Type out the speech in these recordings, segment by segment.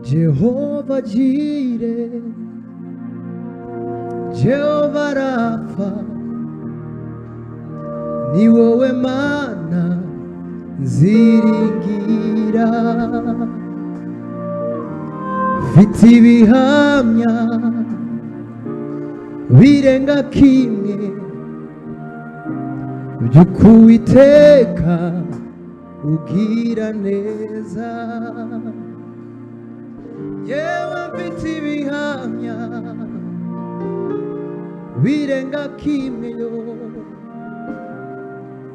Jehovah Jireh, Jehovah Rapha, ni wowe Mana nziringira. Mfite ibihamya birenga kimwe by'uko Uwiteka ugira neza. Yewe mfite ibihamya birenga kimwe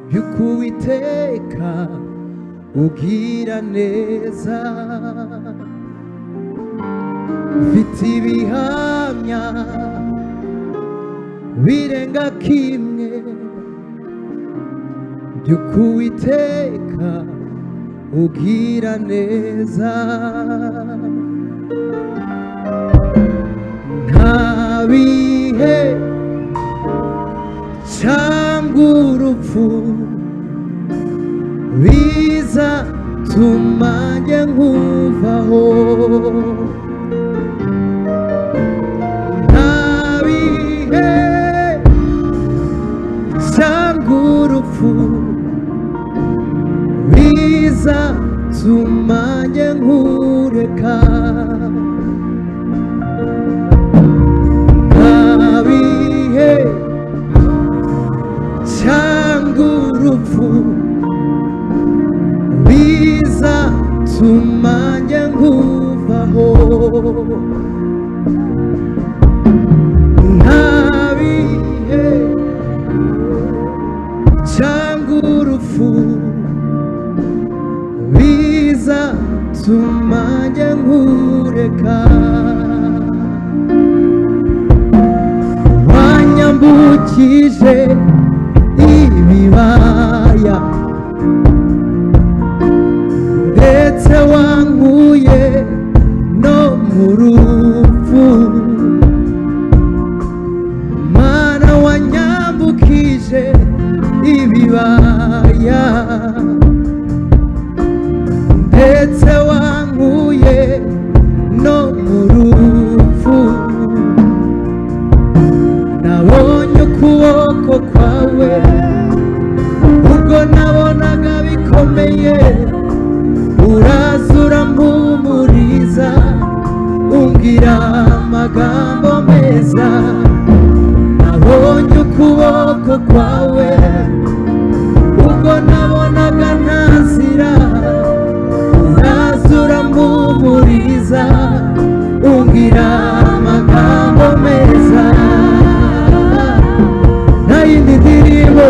by'uko Uwiteka ugira neza. Mfite ibihamya birenga kimwe by'uko Uwiteka ugira neza. Nta bihe cyangwa urupfu bizatuma njye nkuvaho. Nta bihe cyangwa urupfu bizatuma njye nkureka. Nta bihe cyangwa urupfu bizatuma njye nkuvaho. Nta bihe cyangwa urupfu bizatuma njye nkureka. Wanyambukije ibibaya ndetse wankuye no mu rupfu. Mana wanyambukije ibibaya ndetse wankuye no mu rupfu. Nabonye ukuboko kwawe ubwo nabonaga bikomeye, uraza urampumuriza umbwira amagambo meza. Nabonye ukuboko kwawe ubwo nabonaga ntazira, uraza urampumuriza umbwira amagambo meza. Nta yindi ndirimbo,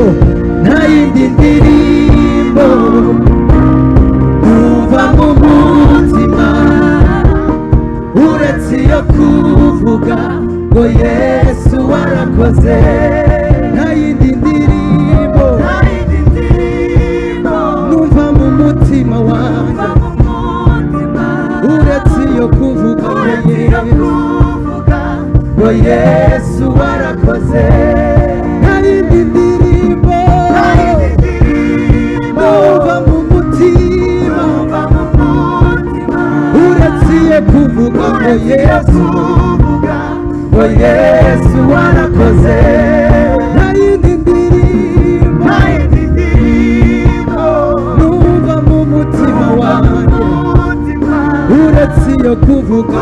nta yindi ndirimbo numva mu mutima uretse iyo kuvuga ngo Yesu warakoze. Nta yindi ndirimbo, nta yindi ndirimbo numva mu mutima wanjye uretse iyo kuvuga ngo Yesu warakoze. Nta yindi ndirimbo numva mu mutima uretse iyo kuvuga ngo Yesu warakoze. Nta yindi ndirimbo numva mu mutima wanjye uretse iyo kuvuga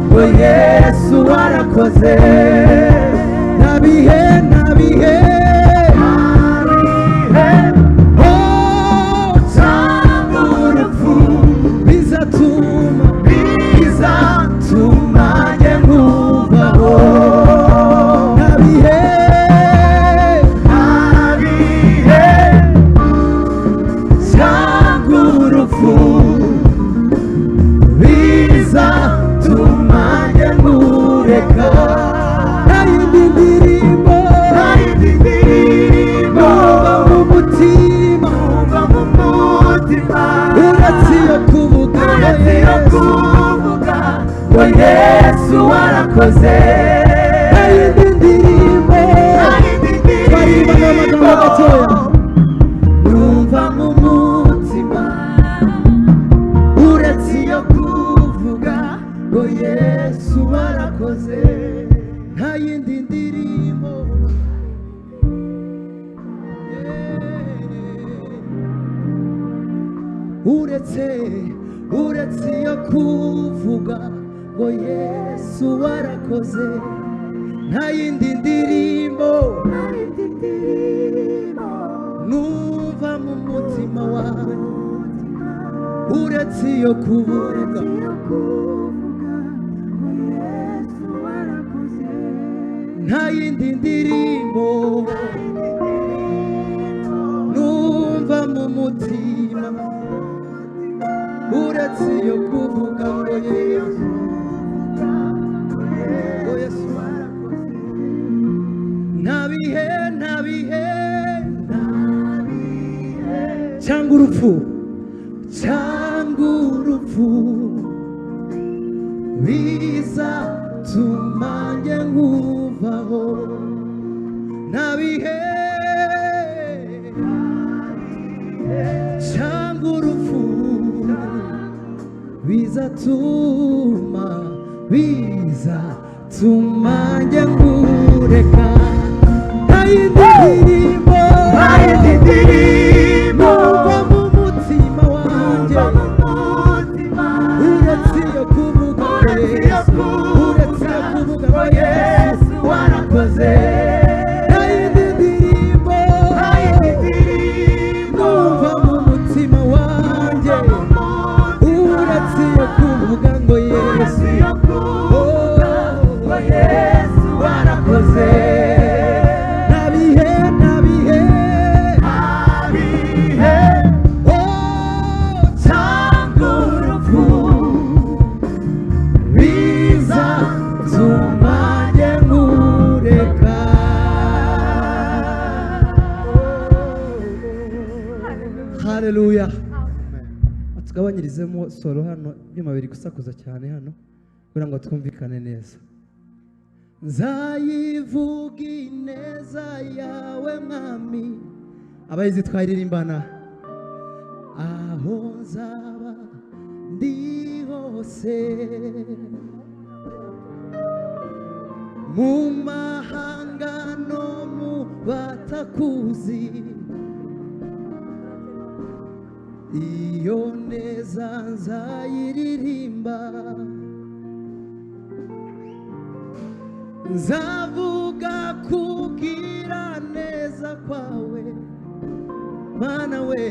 ngo Yesu warakoze. Nta bihe, nta bihe cyangwa urupfu bizatuma njye nkuvaho. Nta bihe cyangwa urupfu bizatuma njye nkureka. Nta yindi ndirimbo numva mu mutima uretse iyo kuvuga ngo Yesu warakoze. Nta yindi ndirimbo twaririmba n'amagambo gatoya numva mu mutima uretse iyo kuvuga ngo Yesu warakoze, nta yindi ndirimbo numva mu mutima wawe uretse iyo kuvuga nta yindi ndirimbo numva mu mutima uretse iyo kuvuga ngo Yesu warakoze. Nta bihe cyangwa urupfu bizatuma njye nkuvaho. Nta bihe cyangwa urupfu bizatuma njye nkureka. Nta yindi ndirimbo numva mu mutima wanjye uretse iyo kuvuga ngo Yesu warakoze. Nta yindi ndirimbo numva mu mutima wanjye uretse iyo kuvuga ngo Yesu warakoze. Nta bihe cyangwa urupfu bizatuma njye nkureka. Haleluya. Tugabanyirizemo solo hano, ibyuma biri gusakuza cyane hano kugira ngo twumvikane neza. Nzayivuga ineza yawe mwami, abayizi twayiririmbana. Aho nzaba ndi hose, mu mahanga no mu batakuzi, iyo neza nzayiririmba. Nzavuga kugira neza kwawe Mana we,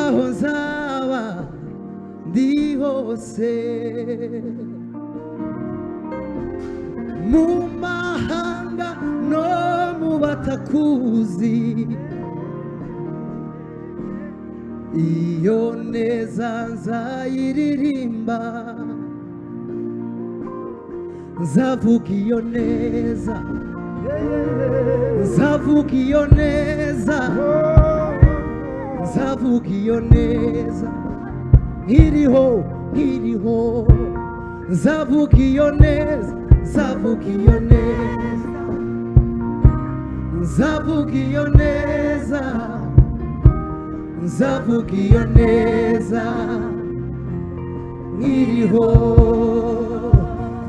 aho nzaba ndi hose, mu mahanga no mu batakuzi, iyo neza nzayiririmba. Nzavuga iyo neza, nzavuga iyo neza, nzavuga iyo neza, nkiriho, nzavuga iyo neza, nzavuga iyo neza, nzavuga iyo neza, nzavuga iyo neza, nkiriho.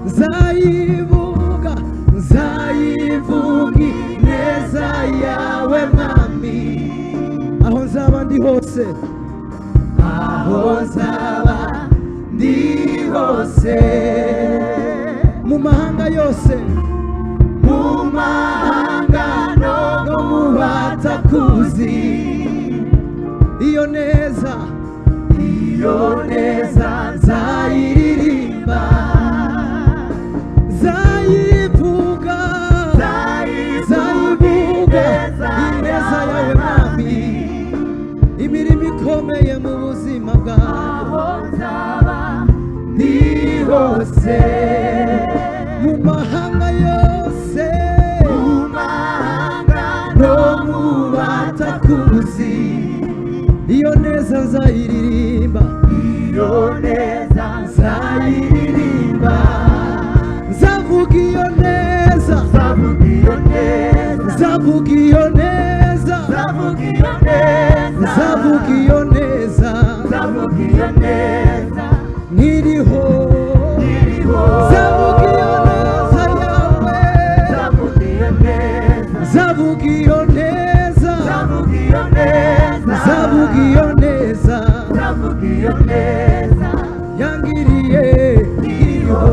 Nzayivuga ineza yawe mwami, aho nzaba ndi hose, aho nzaba ndi hose, mu mahanga yose, mu mahanga no mu batakuzi, iyo neza nzayiririmba. Nzayivuga ineza yawe mwami, imirimo ikomeye mu buzima bwawe, ndi hose, mu mahanga yose, no mu batakuzi, iyo neza nzayiririmba, nzavuga iyo neza, nzavuga iyo neza, nzavuga iyo neza, nkiriho, nzavuga iyo neza yawe, nzavuga iyo neza, nzavuga iyo neza, iyo neza yangiriye iriho.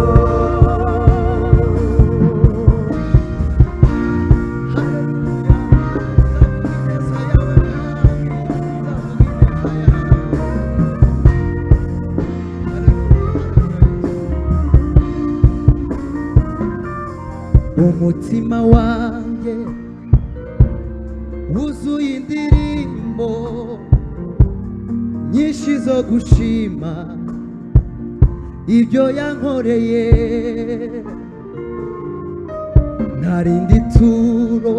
umutima wanjye wuzuye indirimbo nyinshi zo gushima ibyo yankoreye, nta rindi turo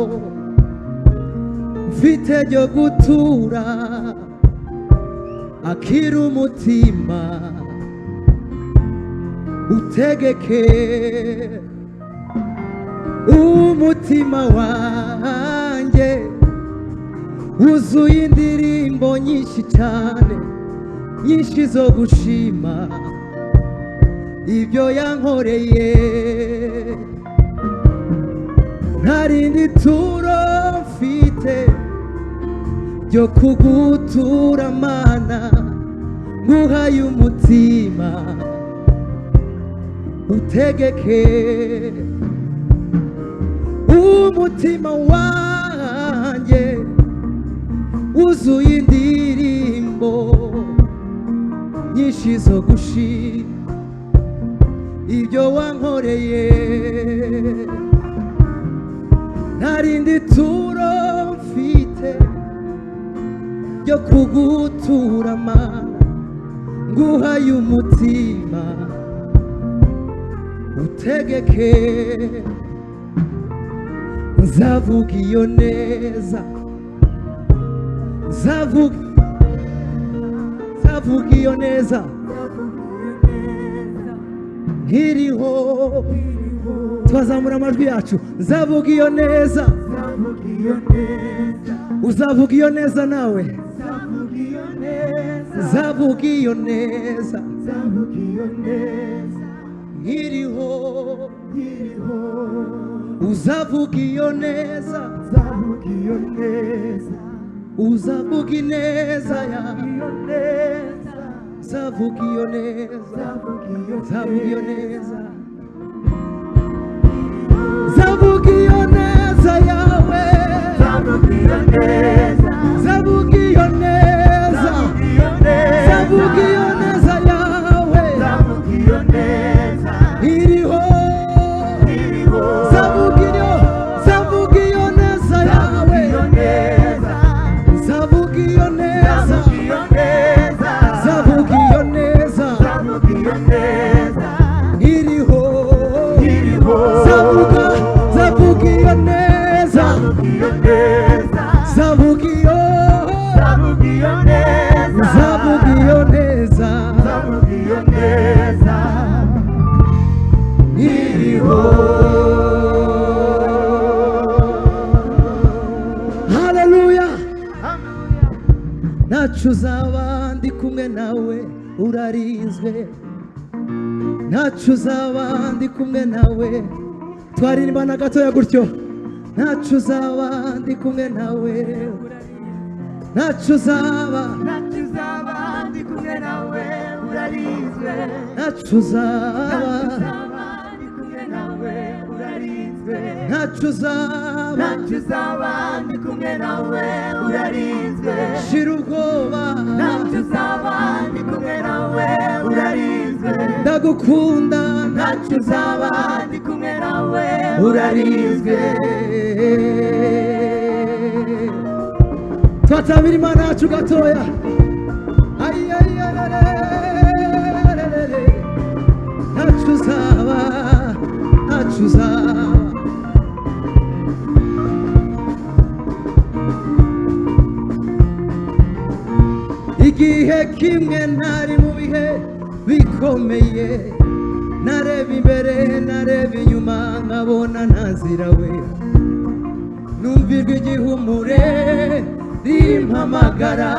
mfite ryo gutura akira umutima utegeke umutima wanjye wuzuye indirimbo nyinshi cyane, nyinshi zo gushima ibyo yankoreye, nta rindi turo mfite ryo kugutura mana, nguhaye umutima utegeke umutima wanjye wuzuye indirimbo nyinshi zo gushima ibyo wankoreye, nta rindi turo mfite ryo kugutura mana, nguhaye umutima utegeke nzavuga iyo neza, nzavuga iyo neza nkiriho, twazamura amajwi yacu, nzavuga iyo neza, uzavuga iyo neza nawe, nzavuga iyo neza nkiriho, uzavuga iyo neza, uzavuga ineza yawe, uzavuga iyo neza, uzavuga iyo neza, uzavuga iyo neza yawe, uzavuga iyo neza, uzavuga iyo neza, uzavuga iyo neza yawe, uzavuga iyo neza iriho, uzavuga iyo neza yawe, uzavuga iyo neza, uzavuga iyo neza iriho, uzavuga iyo neza, uzavuga iyo neza iriho. Haleluya. Ntacu uzaba ndi kumwe nawe urarinzwe, ntacu uzaba ndi kumwe nawe, twaririmba gatoya gutyo, ntacu uzaba ndi kumwe nawe, ntacu uzaba ndi kumwe nawe urarinzwe, ntacu uzaba ndi kumwe nawe urarinzwe, ntacu uzaba ndi kumwe nawe urarinzwe, shira ubwoba, ntacu uzaba ndi kumwe nawe urarinzwe, ndagukunda, ntacu uzaba ndi kumwe nawe urarinzwe. twatabira imana yacu gatoya, ntacu uzaba, ntacu uzaba, igihe kimwe ntari mu bihe bikomeye, nareba imbere nareba inyuma nkabona ntazira we, numvirwa igihumure rimpamagara,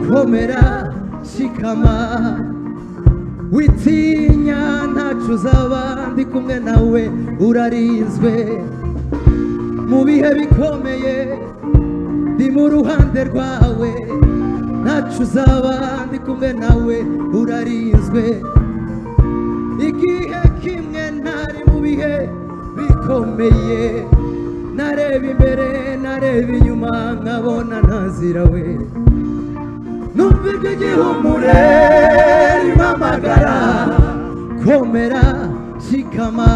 komera shikama witinya, ntacu uzaba ndi kumwe nawe urarinzwe, mu bihe bikomeye ndi mu ruhande rwawe, ntacu ntacu uzaba ndi kumwe nawe urarinzwe igihe kimwe ntari mu bihe bikomeye nareba imbere nareba inyuma nkabona ntazira we numva ijwi ry'ihumure rimpamagara komera shikama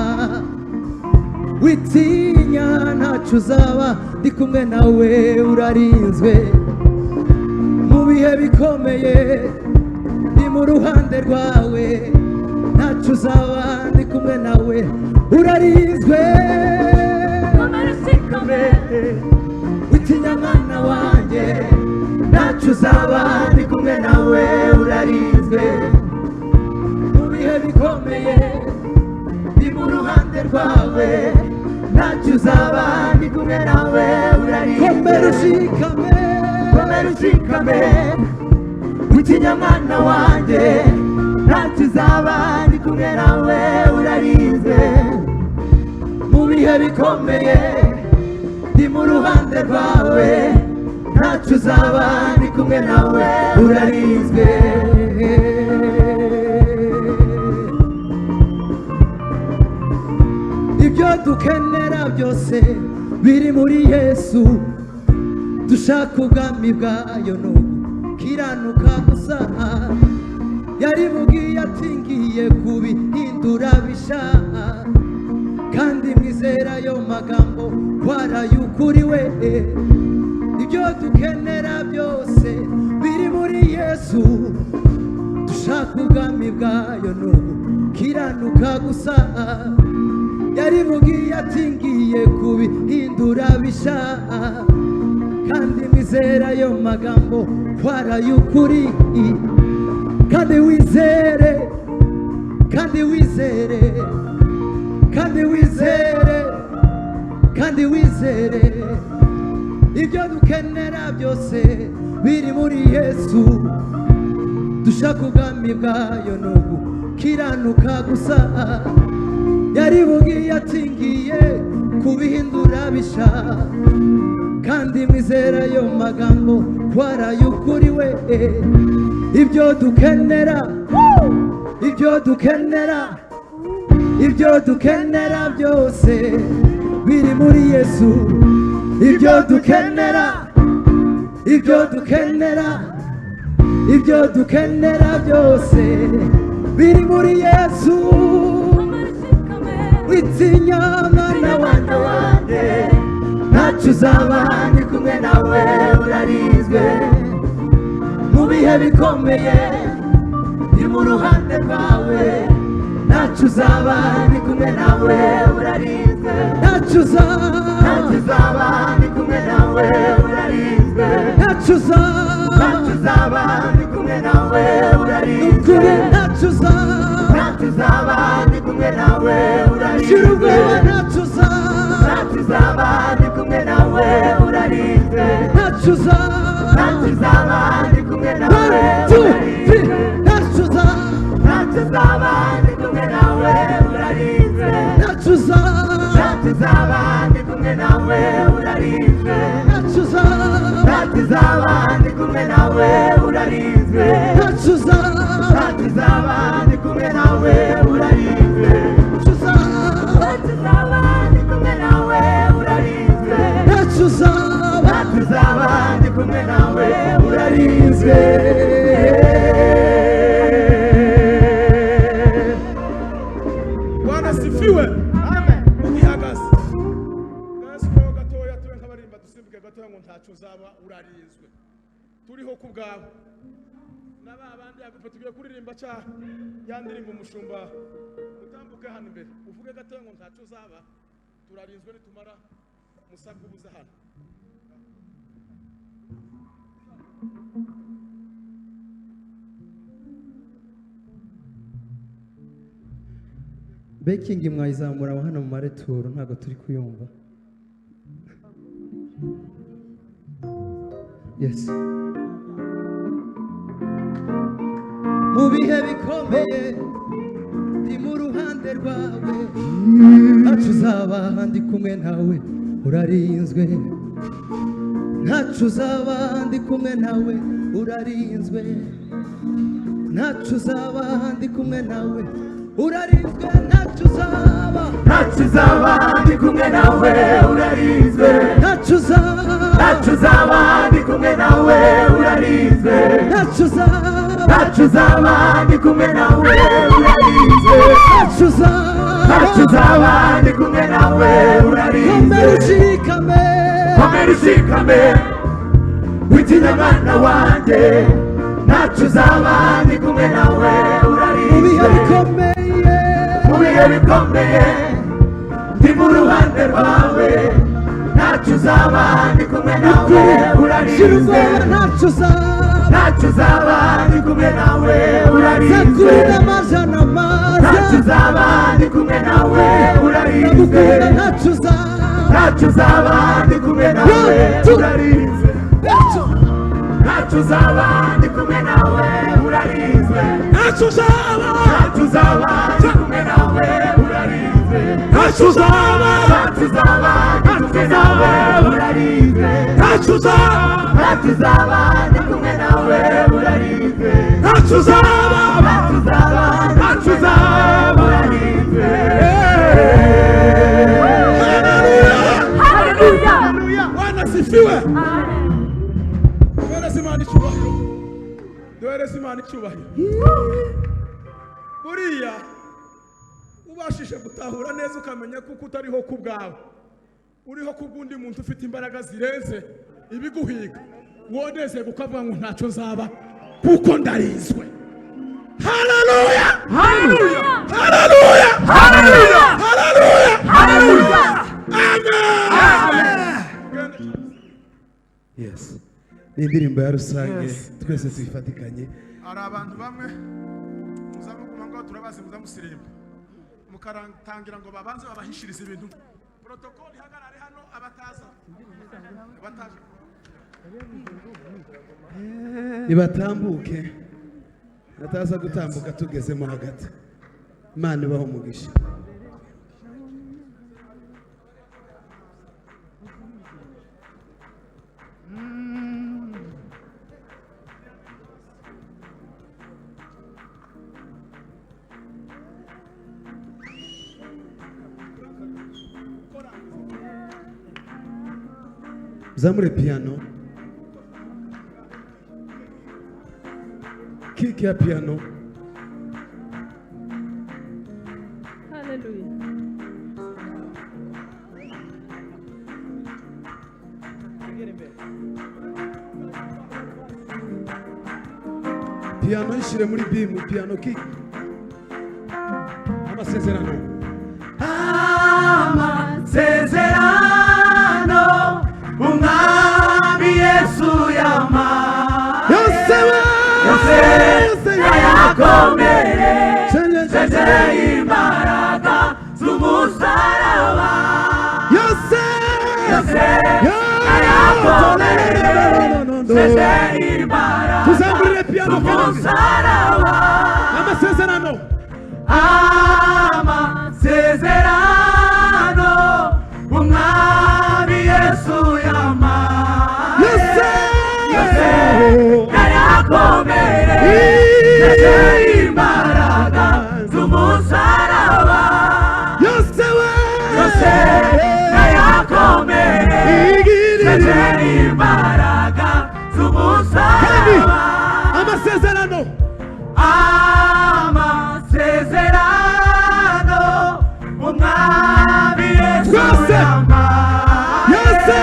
witinya ntacu uzaba ndi kumwe nawe urarinzwe mu bihe bikomeye ndi mu ruhande rwawe ntacu uzaba ndi kumwe nawe urarinzwe witinya mwana wanjye ntacu uzaba ndi kumwe nawe urarinzwe mu bihe bikomeye ndi mu ruhande rwawe ntacu uzaba ndi kumwe nawe urarinzwe komera ushikame witinya mwana wanjye ntacu uzaba ndi kumwe nawe urarinzwe mu bihe bikomeye ndi mu ruhande rwawe ntacu uzaba ndi kumwe nawe urarinzwe ibyo dukenera byose biri muri Yesu dushaka ubwami bwayo no kiranuka gusa yarivugiye ati ngiye kubihindura bisha kandi mwizera ayo magambo warayukuri we ibyo dukenera byose biri muri Yesu dushaka ubwami bwayo no kiranuka gusa yarivugiye ati ngiye kubihindura bisha kandi mwizera ayo magambo warayukuri kandi wizere kandi wizere kandi wizere kandi wizere ibyo dukenera byose biri muri Yesu dushaka ubwami bwayo no gukiranuka gusa yarivugiye ati ngiye kubihindura bisha kandi mwizera ayo magambo warayukuri we ibyo dukenera byose biri muri Yesu ibyo dukenera byose biri muri Yesu witinya mwana wanjye ntacu uzaba ndi kumwe nawe urarinzwe mu bihe bikomeye ndi mu ruhande rwawe ntacu uzaba ndi kumwe nawe urarinzwe ntacu uzaba ndi kumwe nawe urarinzwe ntacu uzaba ndi kumwe nawe urarinzwe ntacu uzaba ndi kumwe nawe urarinzwe ntacu uzaba ndi kumwe nawe urarinzwe ntacu uzaba ndi kumwe nawe urarinzwe ntacu uzaba ndi kumwe nawe urarinzwe ntacu uzaba ndi kumwe nawe urarinzwe ntacu uzaba ndi kumwe nawe urarinzwe ntacu uzaba ndi kumwe nawe urarinzwe ntacu uzaba ndi kumwe nawe urarinzwe ntacu uzaba ndi kumwe nawe urarinzwe Bwana sifiwe. Amen. Uhagaze. Gasiko gatoya tube nkabarimba dusimbuke gatoya ngo ntacu uzaba urarinzwe. Turiho ku bwawe. Naba abandi agupe tugiye kuririmba cha yandirimba umushumba utambuke hano imbere. Uvuge gatoya ngo ntacu uzaba turarinzwe nitumara musakubuza hano. Bekingi mwayizamura hano mu mareturo ntago turi kuyumva. Yes. Mu bihe bikomeye ndi mu ruhande rwawe ntacu uzaba ndi kumwe nawe urarinzwe ntacyo uzaba ndi kumwe nawe urarinzwe ntacyo uzaba ndi kumwe nawe urarinzwe ntacyo uzaba ndi kumwe nawe urarinzwe ntacyo uzaba ndi kumwe nawe urarinzwe ntacyo uzaba ndi kumwe nawe urarinzwe ntacyo uzaba ndi kumwe nawe urarinzwe komera ushikame witinya mwana wanjye ntacyo uzaba ndi kumwe nawe urarinzwe mu bihe bikomeye ndi mu ruhande rwawe ntacyo uzaba ndi kumwe nawe urarinzwe ntacyo uzaba ndi kumwe nawe urarinzwe ntacyo uzaba ndi kumwe nawe urarinzwe ntacyo uzaba ndi kumwe nawe urarinzwe ntacyo uzaba ndi kumwe nawe urarinzwe ntacyo uzaba ndi kumwe nawe urarinzwe ntacyo uzaba ndi kumwe nawe urarinzwe ntacyo uzaba ndi kumwe nawe urarinzwe ntacyo uzaba urarinzwe. Haleluya, Bwana sifiwe. Duhereze Imana icyubahiro. Buriya ubashije gutahura neza ukamenya kuko utariho ku bwawe uriho ku bw'undi muntu ufite imbaraga zirenze ibiguhiga woneze gukavuga ngo ntacyo nzaba kuko ndarinzwe. Haleluya, haleluya, haleluya, haleluya, haleluya, amen. Yes. Ni indirimbo ya rusange twese tuyifatikanye. Ari abantu bamwe muzamuguma ngo turabazi muzamusirimba mukarantangira ngo babanze babahishiriza ibintu protocol ihagarare hano abataza nibatambuke ataza gutambuka tugezemo hagati. Imana ibaho umugisha. Zamure piano. Kick ya piano. Hallelujah. Piano ishire muri bimu. Piano kick. Amasezerano. Amasezerano umwami Yesu yama yose yakomeye cece imbaraga z'umusaraba yose yakomeye cece imbaraga z'umusaraba amasezerano umwami Yesu yama yose yakomeye cece imbaraga z'umusaraba yose yakomeye cece imbaraga z'umusaraba amasezerano umwami Yesu yama yose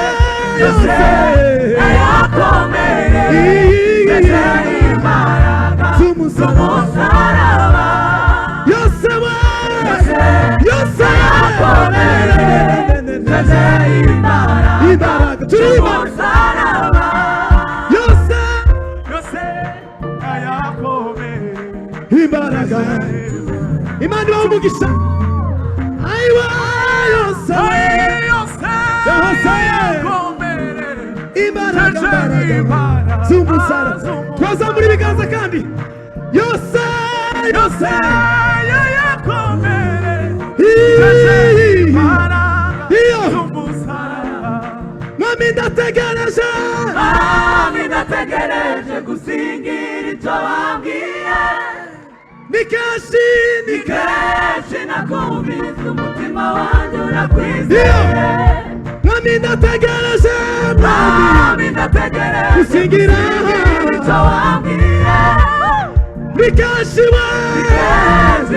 yakomeye cece imbaraga z'umusaraba yose yakomeye cece imbaraga z'umusaraba yose yakomeye imbaraga. Imana ibahe umugisha. Aiwa yose imbaraga z'umusaraba. Twazamura ibiganza kandi yose yakomeye cece imbaraga z'umusaraba. Mwami ndategereje Mwami ndategereje gusingira icyo wambwiye ni kenshi nakumvise umutima wanjye urakwizeye Mwami ndategereje Mwami ndategereje gusingira icyo wambwiye ni kenshi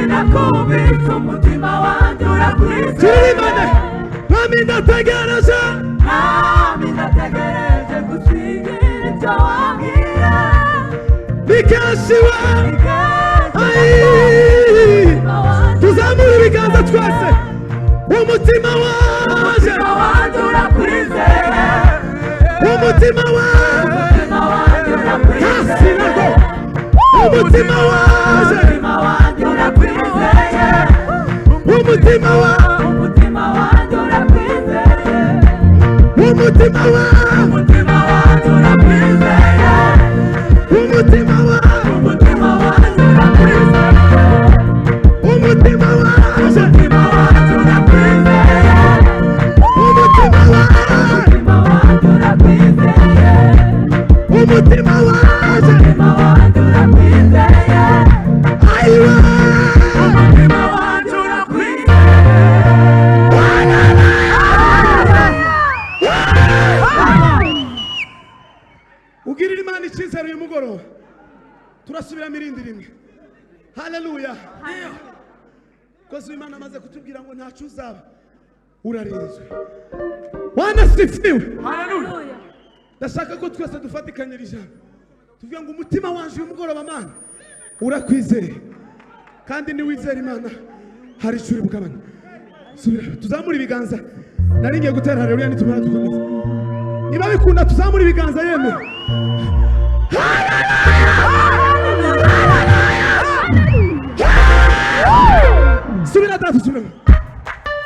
nakumvise umutima wanjye urakwizeye Mwami ndategereje Mwami ndategereje gusingira icyo wambwiye ni kenshi tuzamura ibiganza twese umutima waje urakwizeye umutima waje kasi nako umutima waje urakwizeye umutima waje umutima wanjye urakwizeye umutima waje umutima wanjye urakwizeye umutima waje umutima wanjye urakwizeye umutima waje umutima wanjye urakwizeye umutima waje umutima wanjye urakwizeye umutima waje umutima wanjye urakwizeye aiwa umutima wanjye urakwizeye ugirira Imana icyizere uyu mugoroba turasubiramo irindi rimwe haleluya kozi Imana amaze kutubwira ngo ntacyo uzaba urarinzwe wanasifiwe haleluya ndashaka ko twese dufatikanyira ijambo tuvuga ngo umutima wanje uyu mugoroba Mana urakwizeye kandi niwizera Imana hari icyo uri bugabane tuzamura ibiganza nari ngiye gutera haleluya nitumara dukomeza niba bikunda tuzamura ibiganza yeme subira datu subira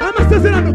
amasezerano